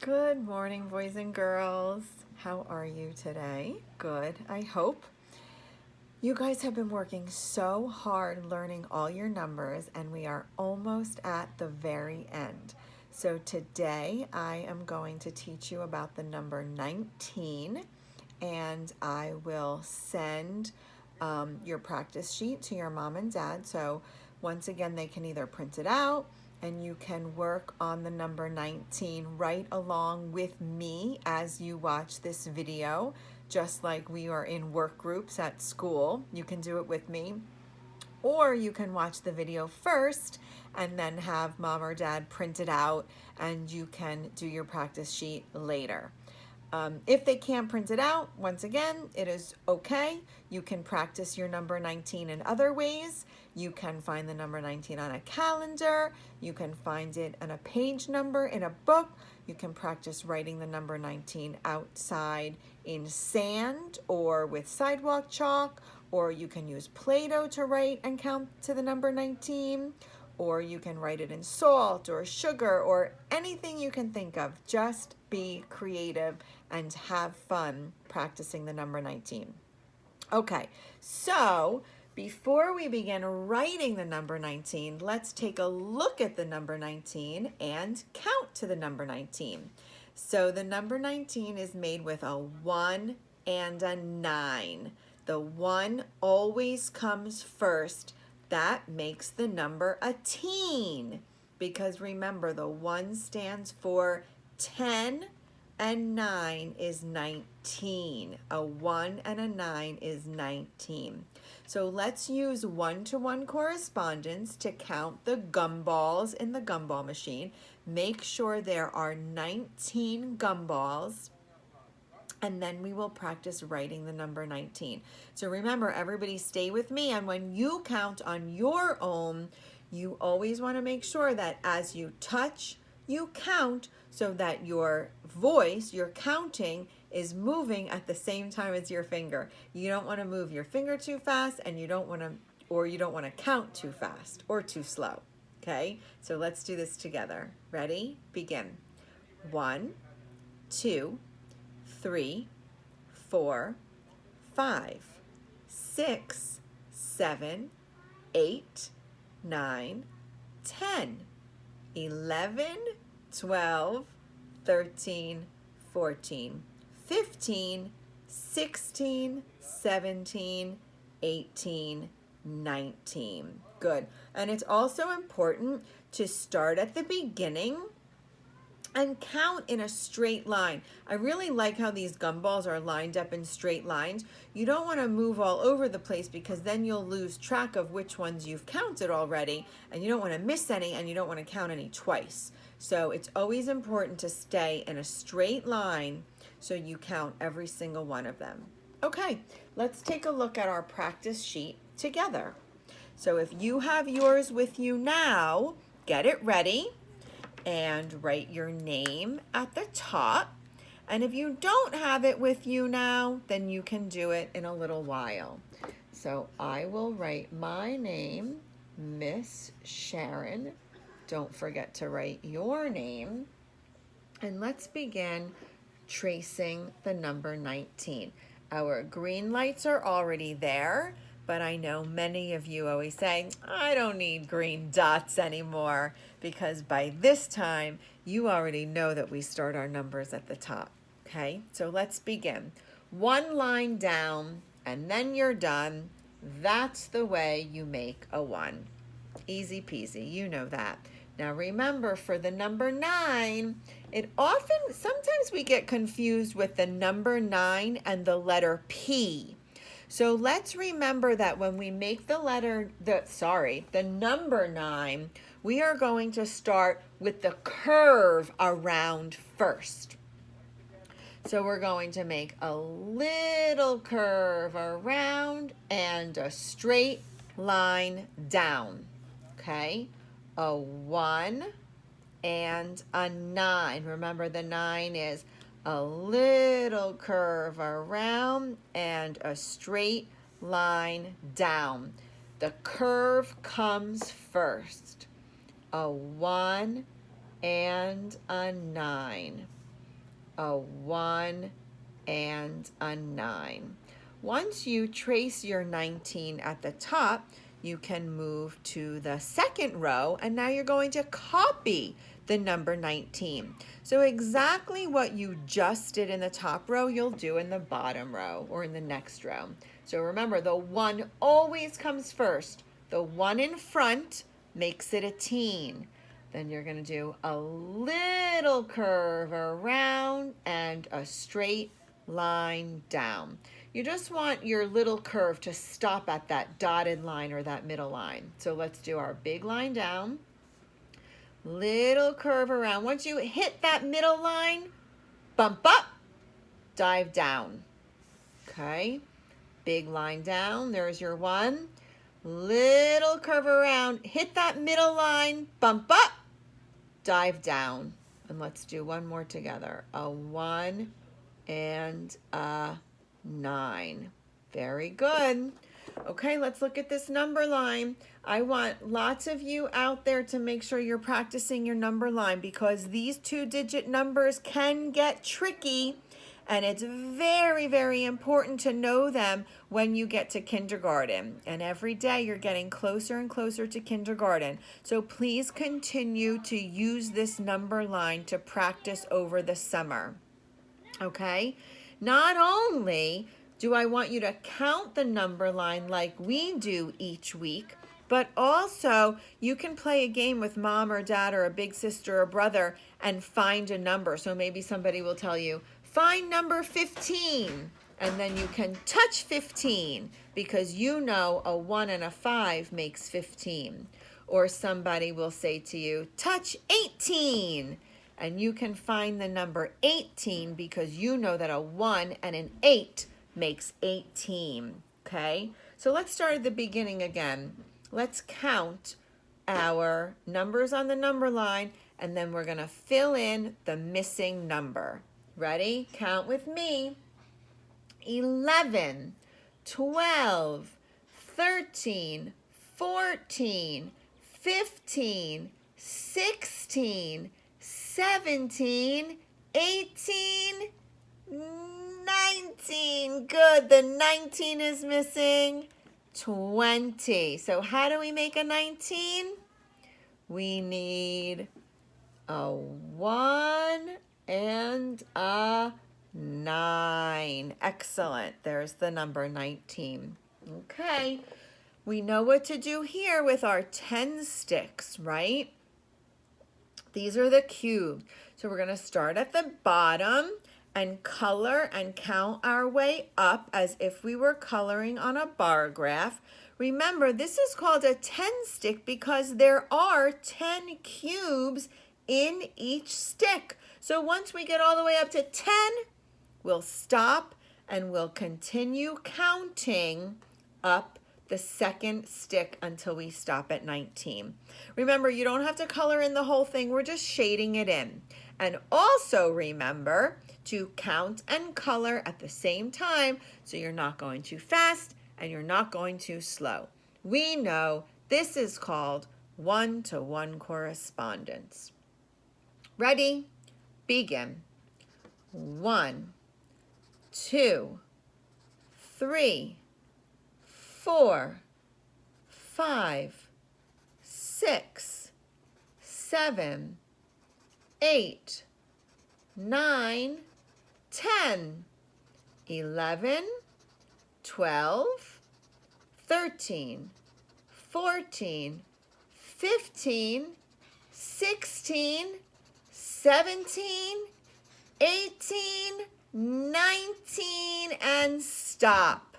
Good morning, boys and girls. How are you today? Good, I hope. You guys have been working so hard learning all your numbers, and we are almost at the very end. So today I am going to teach you about the number 19, and I will send your practice sheet to your mom and dad. So once again, they can either print it out and you can work on the number 19 right along with me as you watch this video, just like we are in work groups at school. You can do it with me, or you can watch the video first and then have mom or dad print it out and you can do your practice sheet later. If they can't print it out, once again, it is okay. You can practice your number 19 in other ways. You can find the number 19 on a calendar. You can find it on a page number in a book. You can practice writing the number 19 outside in sand or with sidewalk chalk, or you can use Play-Doh to write and count to the number 19, or you can write it in salt or sugar or anything you can think of. Just be creative and have fun practicing the number 19. Okay, so before we begin writing the number 19, let's take a look at the number 19 and count to the number 19. So the number 19 is made with a 1 and a 9. The 1 always comes first. That makes the number a teen, because remember, the 1 stands for 10 and 9 is 19. A 1 and a 9 is 19. So let's use one-to-one correspondence to count the gumballs in the gumball machine. Make sure there are 19 gumballs, and then we will practice writing the number 19. So remember, everybody stay with me, and when you count on your own, you always want to make sure that as you touch, you count, so that your voice, your counting, is moving at the same time as your finger. You don't want to move your finger too fast, and you don't want to count too fast or too slow. Okay? So let's do this together. Ready? Begin. 1, 2, 3, 4, 5, 6, 7, 8, 9, 10, 11, 12, 13, 14, 15, 16, 17, 18, 19. Good. And it's also important to start at the beginning and count in a straight line. I really like how these gumballs are lined up in straight lines. You don't want to move all over the place, because then you'll lose track of which ones you've counted already, and you don't want to miss any, and you don't want to count any twice. So it's always important to stay in a straight line so you count every single one of them. Okay, let's take a look at our practice sheet together. So if you have yours with you now, get it ready and write your name at the top. And if you don't have it with you now, then you can do it in a little while. So I will write my name, Miss Sharon. Don't forget to write your name. And let's begin tracing the number 19. Our green lights are already there, but I know many of you always say, I don't need green dots anymore, because by this time, you already know that we start our numbers at the top. Okay, so let's begin. One line down, and then you're done. That's the way you make a 1. Easy peasy, you know that. Now remember, for the number 9, sometimes we get confused with the number 9 and the letter P. So let's remember that when we make the number 9, we are going to start with the curve around first. So we're going to make a little curve around and a straight line down. Okay? A 1 and a 9. Remember, the 9 is a little curve around and a straight line down. The curve comes first. A 1 and a 9. a 1, and a 9. Once you trace your 19 at the top, you can move to the second row, and now you're going to copy the number 19. So exactly what you just did in the top row, you'll do in the bottom row or in the next row. So remember, the 1 always comes first. The 1 in front makes it a teen. Then you're going to do a little curve around and a straight line down. You just want your little curve to stop at that dotted line or that middle line. So let's do our big line down, little curve around. Once you hit that middle line, bump up, dive down. Okay, big line down, there's your 1. Little curve around, hit that middle line, bump up, dive down. And let's do one more together. A 1 and a 9. Very good. Okay, let's look at this number line. I want lots of you out there to make sure you're practicing your number line, because these 2-digit numbers can get tricky, and it's very, very important to know them when you get to kindergarten. And every day you're getting closer and closer to kindergarten. So please continue to use this number line to practice over the summer. Okay? Not only do I want you to count the number line like we do each week, but also you can play a game with mom or dad or a big sister or brother and find a number. So maybe somebody will tell you, find number 15, and then you can touch 15 because you know a 1 and a 5 makes 15. Or somebody will say to you, touch 18, and you can find the number 18 because you know that a 1 and an 8 makes 18. Okay, so let's start at the beginning again. Let's count our numbers on the number line, and then we're going to fill in the missing number. Ready? Count with me. 11, 12, 13, 14, 15, 16, 17, 18, 19. Good. The 19 is missing. 20. So how do we make a 19? We need a 1 and a 9. Excellent. There's the number 19. Okay. We know what to do here with our 10 sticks, right? These are the cubes. So we're going to start at the bottom and color and count our way up as if we were coloring on a bar graph. Remember, this is called a 10 stick because there are 10 cubes in each stick. So once we get all the way up to 10, we'll stop and we'll continue counting up the second stick until we stop at 19. Remember, you don't have to color in the whole thing. We're just shading it in. And also remember to count and color at the same time, so you're not going too fast and you're not going too slow. We know this is called one-to-one correspondence. Ready? Begin. 1, 2, 3, 4, 5, 6, 7, 8, 9, 10, 11, 12, 13, 14, 15, 16, 17, 18, 19, and stop.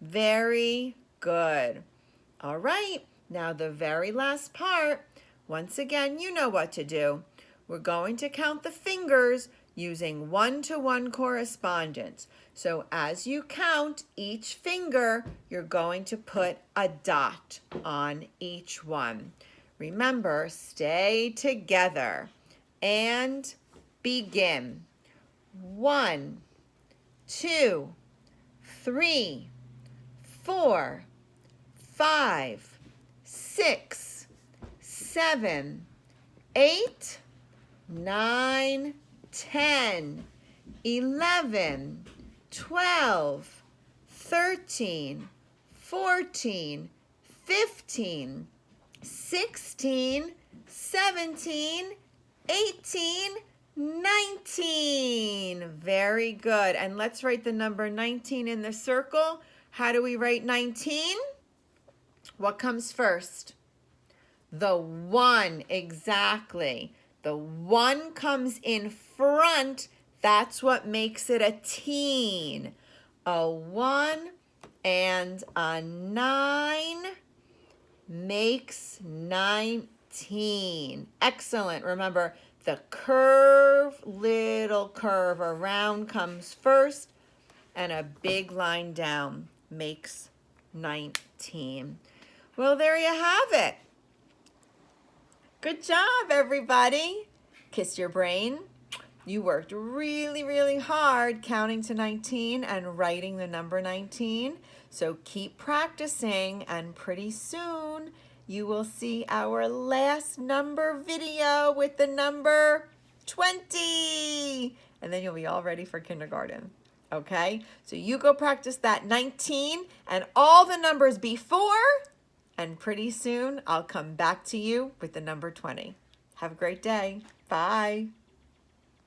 Very good. All right, now the very last part. Once again, you know what to do. We're going to count the fingers using one-to-one correspondence. So as you count each finger, you're going to put a dot on each one. Remember, stay together and begin. 1, 2, 3, 4, 5, 6, 7, 8, 9, 10, 11, 12, 13, 14, 15, 16, 17, 18, 19. Very good. And let's write the number 19 in the circle. How do we write 19? What comes first? The 1, exactly. The 1 comes in front. That's what makes it a teen. A 1 and a 9 makes 19. Excellent. Remember, the little curve around comes first, and a big line down makes 19. Well, there you have it. Good job, everybody. Kiss your brain. You worked really, really hard counting to 19 and writing the number 19. So keep practicing, and pretty soon you will see our last number video with the number 20. And then you'll be all ready for kindergarten. Okay? So you go practice that 19 and all the numbers before, and pretty soon I'll come back to you with the number 20. Have a great day. Bye.